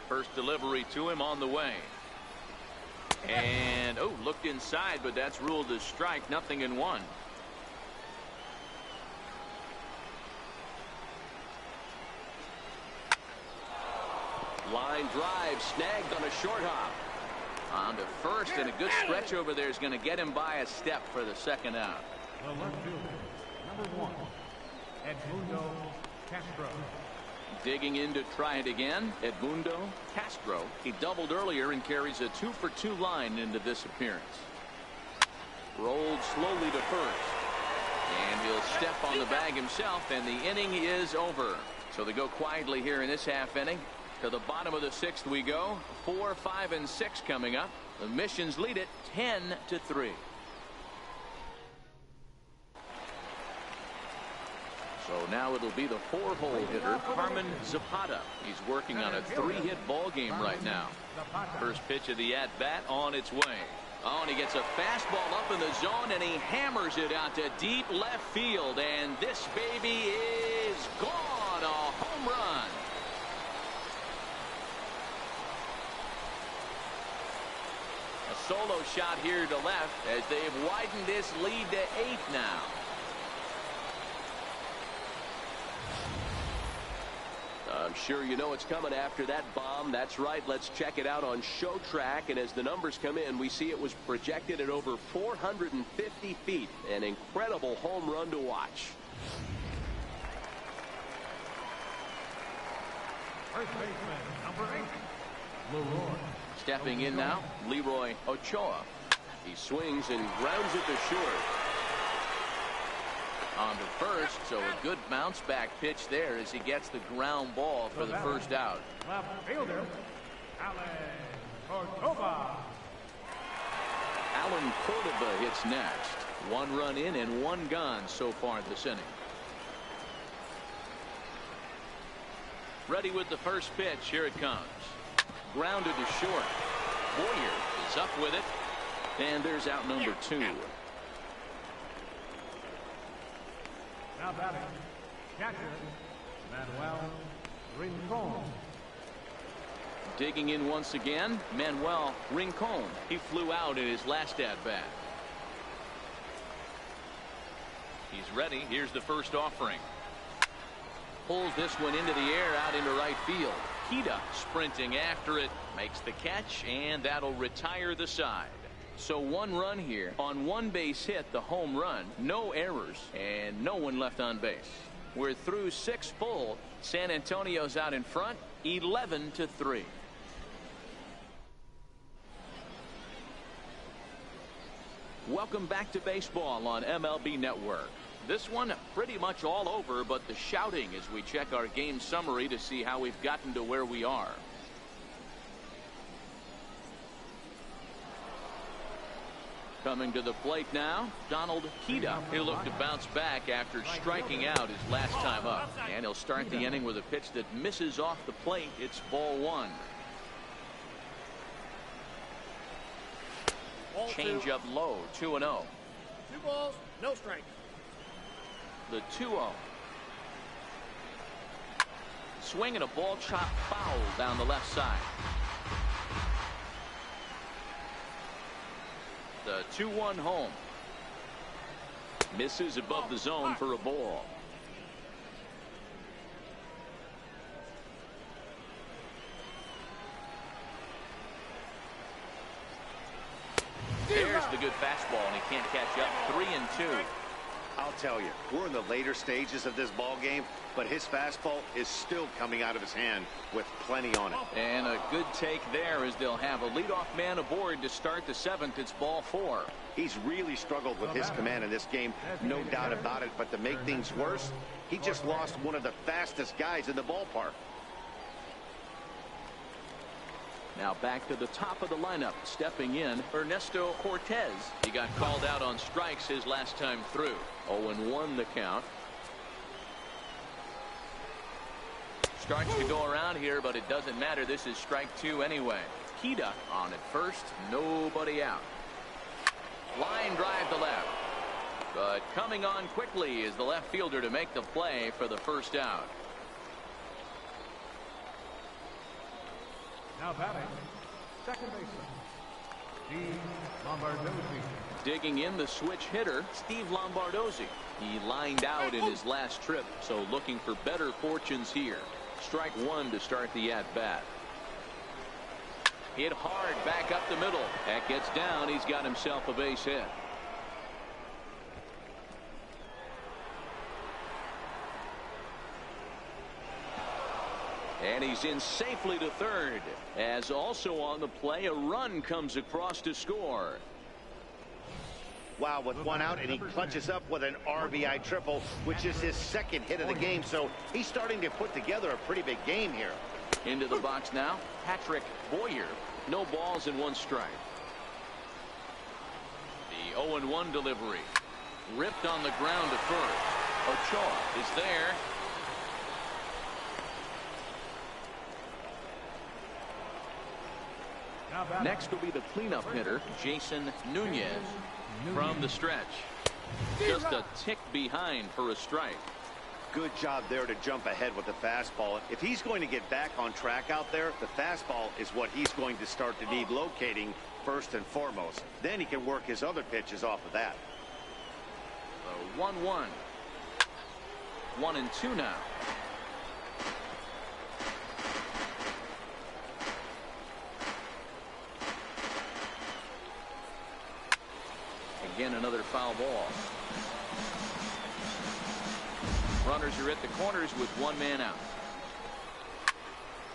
First delivery to him on the way. And looked inside, but that's ruled as strike. 0-1. Line drive snagged on a short hop. On to first, and a good stretch over there is going to get him by a step for the 2nd out. The left fielder, number 1, Edmundo Castro. Digging in to try it again, Edmundo Castro. He doubled earlier and carries a 2-for-2 line into this appearance. Rolled slowly to first. And he'll step on the bag himself, and the inning is over. So they go quietly here in this half inning. To the bottom of the 6th we go. 4, 5, and 6 coming up. The Missions lead it 10-3. So now it'll be the 4-hole hitter, Carmen Zapata. He's working on a 3-hit ball game right now. First pitch of the at-bat on its way. Oh, and he gets a fastball up in the zone, and he hammers it out to deep left field. And this baby is gone. A home run. Solo shot here to left as they've widened this lead to 8 now. sure you know it's coming after that bomb? That's right. Let's check it out on Show Track. And as the numbers come in, we see it was projected at over 450 feet. An incredible home run to watch. First baseman, number 8, Leroy. Stepping in now, Leroy Ochoa. He swings and grounds it to short. On to first, so a good bounce back pitch there as he gets the ground ball for the first out. Left fielder, Alan Cordova. Alan Cordova hits next. 1 run in and 1 gone so far this inning. Ready with the first pitch. Here it comes. Grounded to short. Boyer is up with it. And there's out number 2. Now batting, catcher, Manuel Rincon. Digging in once again, Manuel Rincon. He flew out in his last at-bat. He's ready. Here's the first offering. Pulls this one into the air out into right field. Kita sprinting after it, makes the catch, and that'll retire the side. So 1 run here on 1 base hit, the home run, no errors, and no one left on base. We're through 6 full. San Antonio's out in front, 11-3. Welcome back to baseball on MLB Network. This one pretty much all over, but the shouting as we check our game summary to see how we've gotten to where we are. Coming to the plate now, Donald Kita. He'll look to bounce back after striking out his last time up. And he'll start the inning with a pitch that misses off the plate. It's ball 1. Change up low, 2-0. 2 balls, no strike. The 2-0. Swinging a ball chop foul down the left side. The 2-1 home. Misses above the zone for a ball. There's the good fastball, and he can't catch up. 3-2. I'll tell you, we're in the later stages of this ball game, but his fastball is still coming out of his hand with plenty on it. And a good take there as they'll have a leadoff man aboard to start the 7th. It's ball 4. He's really struggled with his command in this game, no doubt about it. But to make things worse, he just lost one of the fastest guys in the ballpark. Now back to the top of the lineup. Stepping in, Ernesto Cortez. He got called out on strikes his last time through. 0-1 the count. Starts to go around here, but it doesn't matter. This is strike 2 anyway. Kita on at first. Nobody out. Line drive to left. But coming on quickly is the left fielder to make the play for the first out. Now batting, second baseman, Steve Lombardozzi. Digging in, the switch hitter, Steve Lombardozzi. He lined out in his last trip, so looking for better fortunes here. Strike 1 to start the at-bat. Hit hard back up the middle. That gets down. He's got himself a base hit. And he's in safely to third. As also on the play, a run comes across to score. Wow, with 1 out, and he clutches up with an RBI triple, which is his 2nd hit of the game. So he's starting to put together a pretty big game here. Into the box now, Patrick Boyer. No balls and 1 strike. The 0-1 delivery. Ripped on the ground to first. Ochoa is there. Next will be the cleanup hitter, Jason Nunez, from the stretch. Just a tick behind for a strike. Good job there to jump ahead with the fastball. If he's going to get back on track out there, the fastball is what he's going to start to need locating first and foremost. Then he can work his other pitches off of that. The 1-1. 1-2 now. Again, another foul ball. Runners are at the corners with one man out.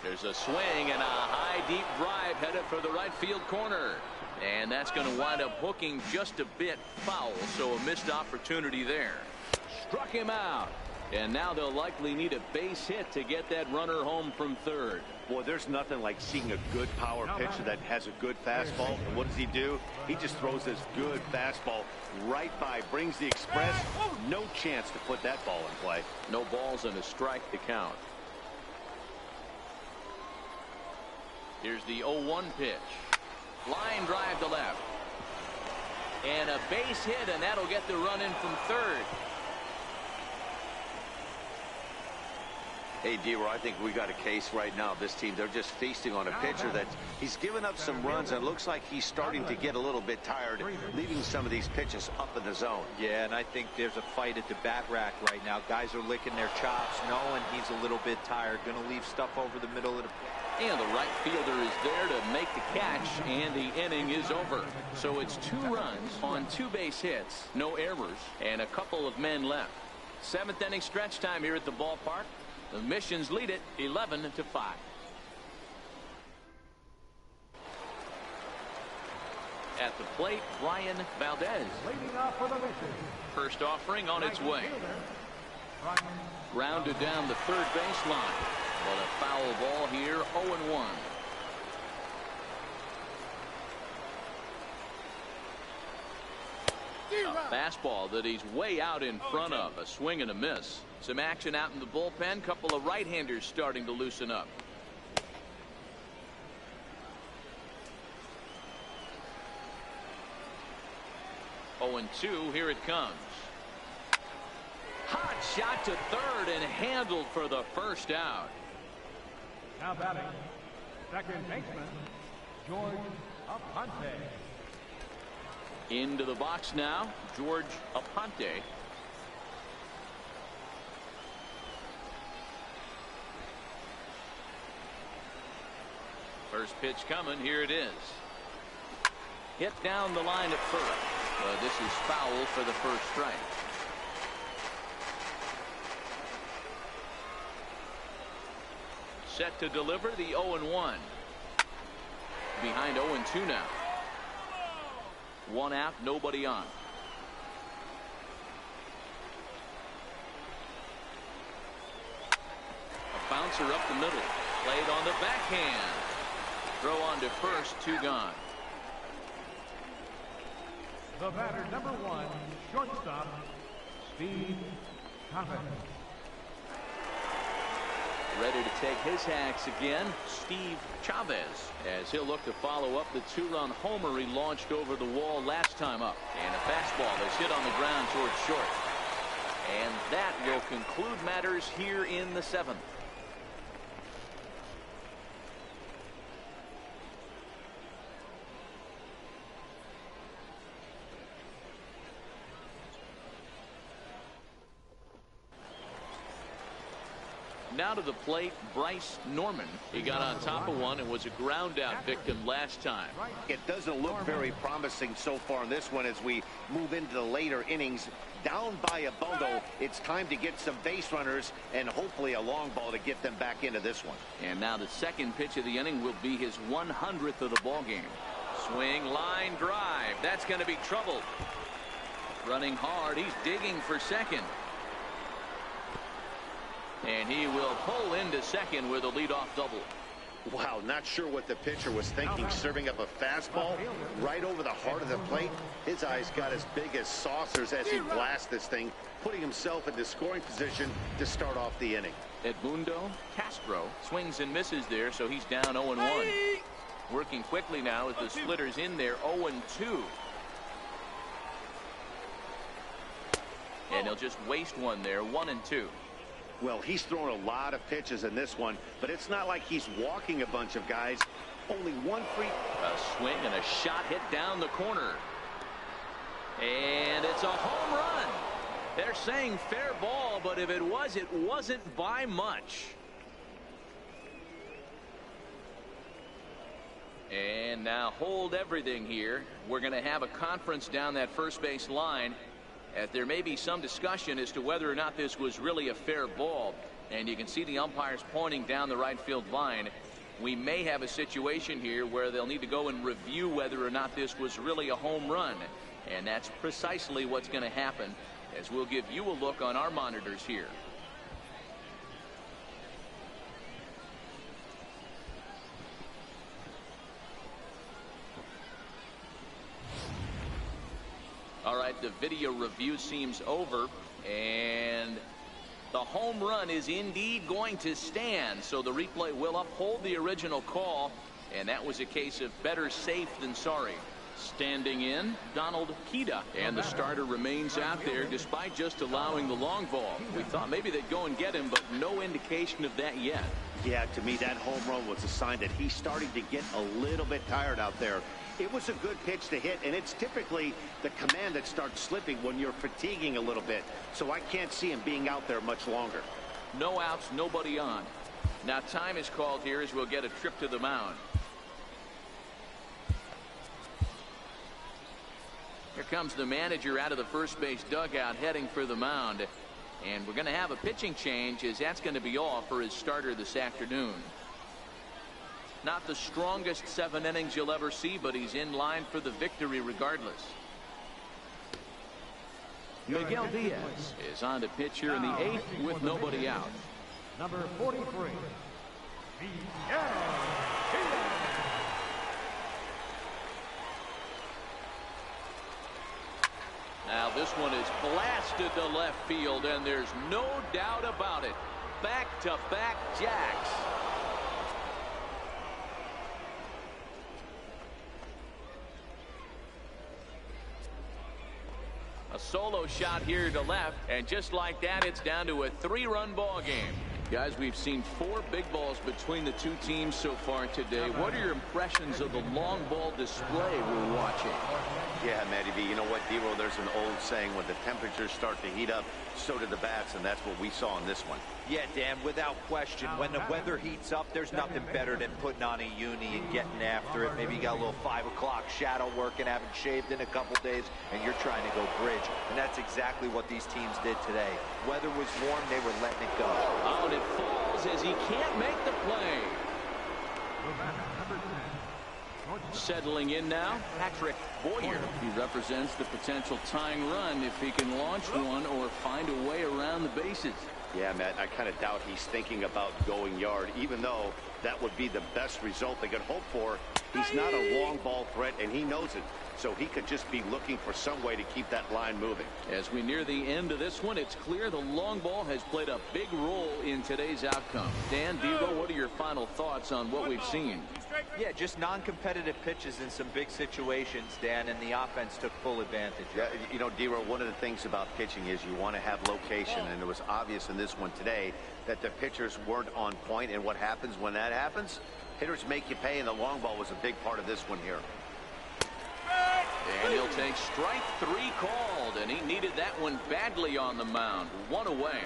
There's a swing and a high deep drive headed for the right field corner. And that's going to wind up hooking just a bit foul, so a missed opportunity there. Struck him out. And now they'll likely need a base hit to get that runner home from third. Boy, there's nothing like seeing a good power pitcher that has a good fastball. And what does he do? He just throws this good fastball right by, brings the express. No chance to put that ball in play. No balls and a strike to count. Here's the 0-1 pitch. Line drive to left. And a base hit, and that'll get the run in from third. Hey, D-Roy, I think we got a case right now. This team, they're just feasting on a pitcher that he's given up some runs, and it looks like he's starting to get a little bit tired, leaving some of these pitches up in the zone. Yeah, and I think there's a fight at the bat rack right now. Guys are licking their chops, knowing he's a little bit tired, going to leave stuff over the middle of the plate. And the right fielder is there to make the catch, and the inning is over. So it's 2 runs on 2 base hits, no errors, and a couple of men left. 7th inning stretch time here at the ballpark. The Missions lead it 11-5. At the plate, Brian Valdez. Leading off for the Missions. First offering on its way. Grounded down the third baseline. But a foul ball here, 0-1. A fastball that he's way out in front of. A swing and a miss. Some action out in the bullpen. Couple of right-handers starting to loosen up. Oh, and 2. Here it comes. Hot shot to third and handled for the first out. Now batting, second baseman, George Aponte. Into the box now, George Aponte. First pitch coming. Here it is. Hit down the line at first. This is foul for the first strike. Set to deliver the 0-1. Behind 0-2 now. 1 out, nobody on. A bouncer up the middle. Played on the backhand. Throw on to first, 2 gone. The batter, number 1, shortstop, Steve Chavez. Ready to take his hacks again, Steve Chavez, as he'll look to follow up the 2-run homer he launched over the wall last time up. And a fastball that's hit on the ground towards short. And that will conclude matters here in the 7th. Now to the plate, Bryce Norman. He got on top of one and was a ground out victim last time. It doesn't look very promising so far in this one as we move into the later innings. Down by a bundle, it's time to get some base runners and hopefully a long ball to get them back into this one. And now the second pitch of the inning will be his 100th of the ball game. Swing, line drive. That's going to be trouble. Running hard. He's digging for second. And he will pull into second with a leadoff double. Wow, not sure what the pitcher was thinking, serving up a fastball right over the heart of the plate. His eyes got as big as saucers as he blasts this thing, putting himself into scoring position to start off the inning. Edmundo Castro swings and misses there, so he's down 0-1. Working quickly now as the splitter's in there, 0-2. And he'll just waste one there, 1-2. Well, he's thrown a lot of pitches in this one, but it's not like he's walking a bunch of guys. Only one free. A swing and a shot hit down the corner. And it's a home run. They're saying fair ball, but if it was, it wasn't by much. And And now hold everything here. We're going to have a conference down that first base line. There may be some discussion as to whether or not this was really a fair ball. And you can see the umpires pointing down the right field line. We may have a situation here where they'll need to go and review whether or not this was really a home run. And that's precisely what's going to happen, as we'll give you a look on our monitors here. All right, the video review seems over, and the home run is indeed going to stand. So the replay will uphold the original call, and that was a case of better safe than sorry. Standing in, Donald Kita, and the starter remains out there despite just allowing the long ball. We thought maybe they'd go and get him, but no indication of that yet. Yeah, to me, that home run was a sign that he's starting to get a little bit tired out there. It was a good pitch to hit, and it's typically the command that starts slipping when you're fatiguing a little bit. So I can't see him being out there much longer. No outs, nobody on. Now time is called here as we'll get a trip to the mound. Here comes the manager out of the first base dugout heading for the mound. And we're going to have a pitching change, as that's going to be all for his starter this afternoon. Not the strongest 7 innings you'll ever see, but he's in line for the victory regardless. Miguel Diaz is on to pitch here in the 8th with nobody out. Number 43. Now this one is blasted to left field, and there's no doubt about it. Back-to-back jacks. A solo shot here to left, and just like that, it's down to a 3-run ball game. Guys, we've seen 4 big balls between the two teams so far today. What are your impressions of the long ball display we're watching? Yeah, Matty B, you know what, D-Roll, there's an old saying, when the temperatures start to heat up, so do the bats, and that's what we saw in this one. Yeah, Dan, without question, when the weather heats up, there's nothing better than putting on a uni and getting after it. Maybe you got a little 5 o'clock shadow work and haven't shaved in a couple days, and you're trying to go bridge. And that's exactly what these teams did today. Weather was warm, they were letting it go. Out it falls as he can't make the play. Settling in now, Patrick Boyer. He represents the potential tying run if he can launch one or find a way around the bases. Yeah, Matt, I kind of doubt he's thinking about going yard, even though that would be the best result they could hope for. He's not a long ball threat, and he knows it. So he could just be looking for some way to keep that line moving. As we near the end of this one, it's clear the long ball has played a big role in today's outcome. Dan, Devo, what are your final thoughts on what we've seen? Yeah, just non-competitive pitches in some big situations, Dan, and the offense took full advantage. Yeah, you know, D-Roll, one of the things about pitching is you want to have location, and it was obvious in this one today that the pitchers weren't on point, and what happens when that happens? Hitters make you pay, and the long ball was a big part of this one here. And he'll take strike 3 called, and he needed that one badly on the mound. 1 away.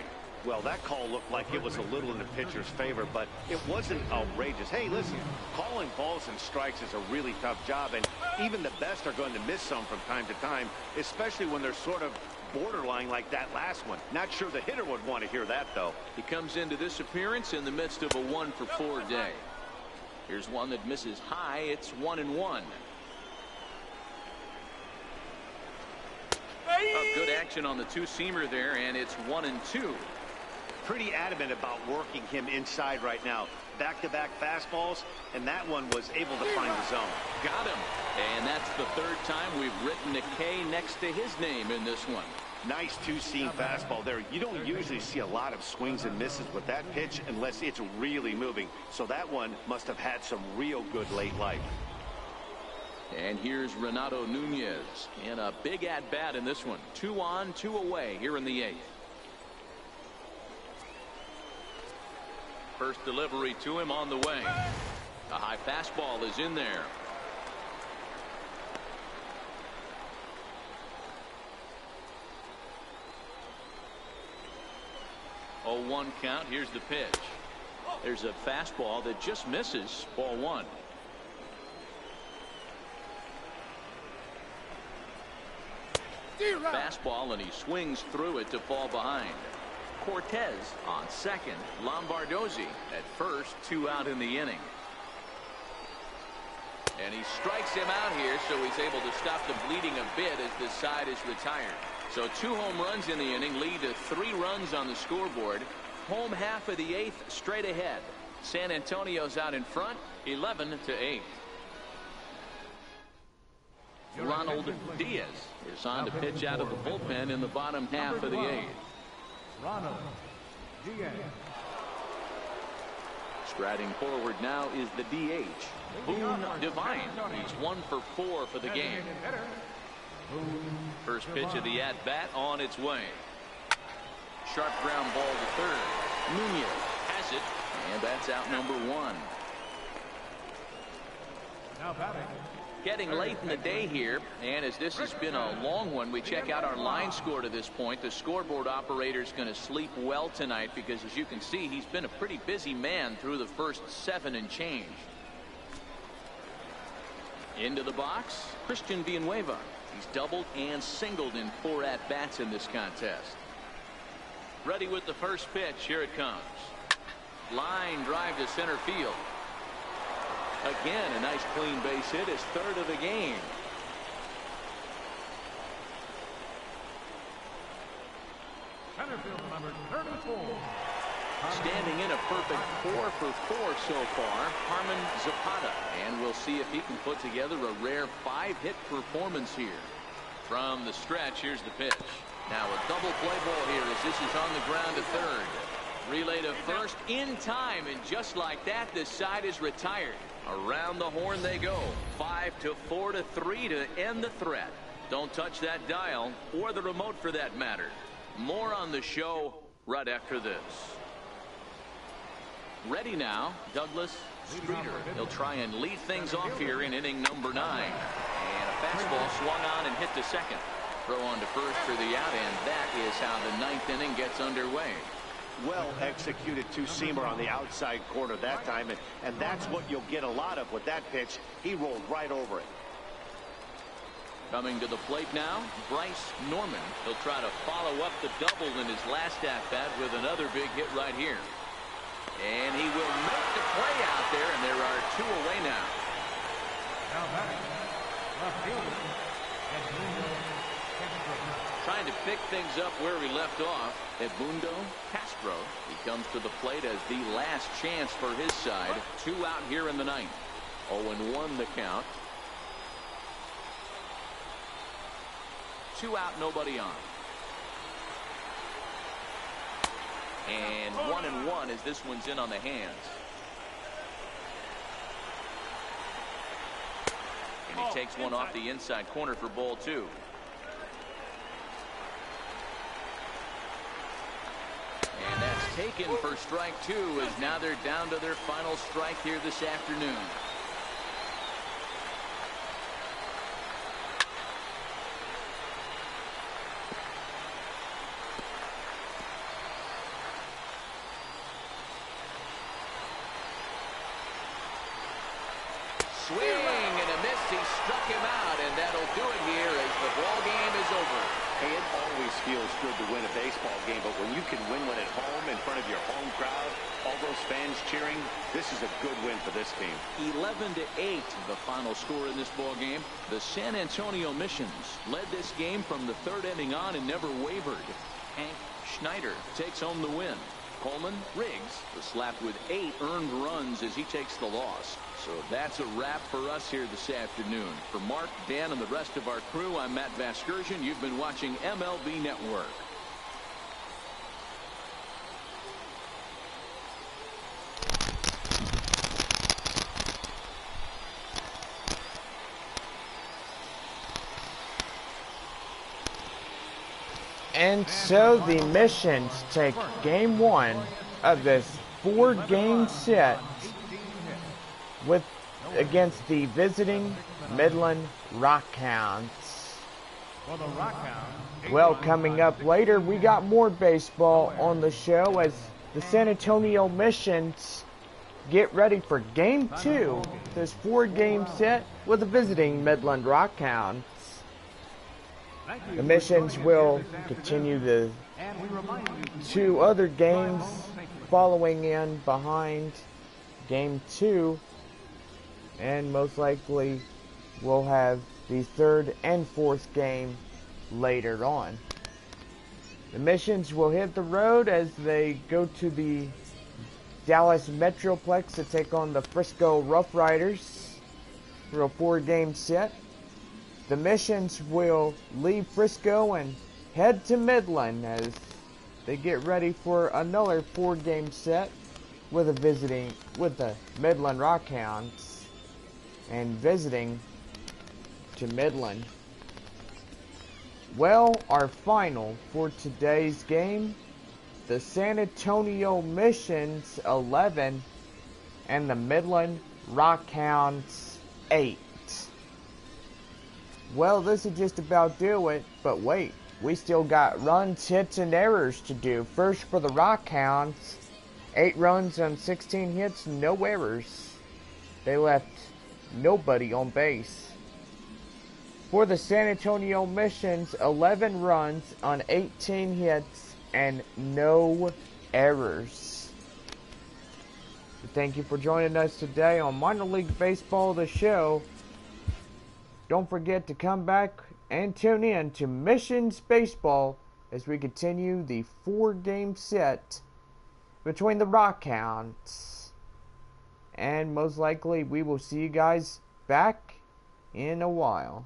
Well, that call looked like it was a little in the pitcher's favor, but it wasn't outrageous. Hey, listen, calling balls and strikes is a really tough job, and even the best are going to miss some from time to time, especially when they're sort of borderline like that last one. Not sure the hitter would want to hear that, though. He comes into this appearance in the midst of a 1-for-4 day. Here's one that misses high. It's 1-1. A good action on the two-seamer there, and it's 1-2. Pretty adamant about working him inside right now. Back-to-back fastballs, and that one was able to find the zone. Got him. And that's the 3rd time we've written a K next to his name in this one. Nice two-seam fastball there. You don't usually see a lot of swings and misses with that pitch unless it's really moving. So that one must have had some real good late life. And here's Renato Nunez in a big at-bat in this one. 2 on, 2 away here in the 8th. First delivery to him on the way. A high fastball is in there. Oh, 1 count. Here's the pitch. There's a fastball that just misses. Ball 1. Fastball, and he swings through it to fall behind. Cortez on second. Lombardozzi at first. 2 out in the inning. And he strikes him out here, so he's able to stop the bleeding a bit as this side is retired. So 2 home runs in the inning lead to 3 runs on the scoreboard. Home half of the 8th straight ahead. San Antonio's out in front, 11-8. Ronald Diaz is on to pitch out of the bullpen in the bottom half of the 8th. Ronald Diaz. Striding forward now is the DH, Boone Devine. He's 1 for 4 for the game. First pitch of the at-bat on its way. Sharp ground ball to third. Nunez has it, and that's out number 1. Now batting. Getting late in the day here, and as this has been a long one, we check out our line score to this point. The scoreboard operator is going to sleep well tonight because, as you can see, he's been a pretty busy man through the first 7 and change. Into the box, Christian Villanueva. He's doubled and singled in 4 at-bats in this contest. Ready with the first pitch. Here it comes. Line drive to center field. Again, a nice clean base hit, his 3rd of the game. Center field number 34. Standing in a perfect 4 for 4 so far, Harmon Zapata. And we'll see if he can put together a rare 5-hit performance here. From the stretch, here's the pitch. Now a double play ball here as this is on the ground to third. Relay to first in time, and just like that, this side is retired. Around the horn they go. 5-4-3 to end the threat. Don't touch that dial or the remote for that matter. More on the show right after this. Ready now, Douglas Streeter. He'll try and lead things off here in inning number 9. And a fastball swung on and hit to second. Throw on to first for the out, and that is how the 9th inning gets underway. Well executed two-seamer on the outside corner that time, and that's what you'll get a lot of with that pitch. He rolled right over it. Coming to the plate now, Bryce Norman. He'll try to follow up the double in his last at-bat with another big hit right here. And he will make the play out there, and there are 2 away now. Now batting. Left fielder. Trying to pick things up where we left off. Edmundo Castro. He comes to the plate as the last chance for his side. 2 out here in the 9th. 0-1 the count. 2 out, nobody on. And 1-1 as this one's in on the hands. And he takes one off the inside corner for ball 2. And that's taken for strike 2, as now they're down to their final strike here this afternoon. Swing and a miss. He struck him out, and that'll do it here as the ball game is over. Hey, it always feels good to win a baseball game, but when you can win one at home in front of your home crowd, all those fans cheering, this is a good win for this team. 11-8 the final score in this ball game. The San Antonio Missions led this game from the 3rd inning on and never wavered. Hank Schneider takes home the win. Coleman Riggs was slapped with 8 earned runs as he takes the loss. So that's a wrap for us here this afternoon. For Mark, Dan, and the rest of our crew, I'm Matt Vasgersian. You've been watching MLB Network. And so the Missions take game 1 of this 4-game set against the visiting Midland Rockhounds. For the Rockhounds. Well, coming up later, we got more baseball on the show as the San Antonio Missions get ready for game 2, this 4-game set with the visiting Midland Rockhounds. The missions will continue the two other games following in behind game 2, and most likely we'll have the third and fourth game later on. The missions will hit the road as they go to the Dallas Metroplex to take on the Frisco Rough Riders for a 4-game set. The missions will leave Frisco and head to Midland as they get ready for another 4-game set with the Midland Rockhounds and visiting to Midland. Well, our final for today's game, the San Antonio Missions 11 and the Midland Rockhounds 8. Well, this is just about do it, but wait, we still got runs, hits, and errors to do. First for the Rockhounds, 8 runs on 16 hits, no errors. They left nobody on base. For the San Antonio Missions, 11 runs on 18 hits and no errors. Thank you for joining us today on Minor League Baseball, the show. Don't forget to come back and tune in to Missions Baseball as we continue the 4-game set between the Rockhounds. And most likely we will see you guys back in a while.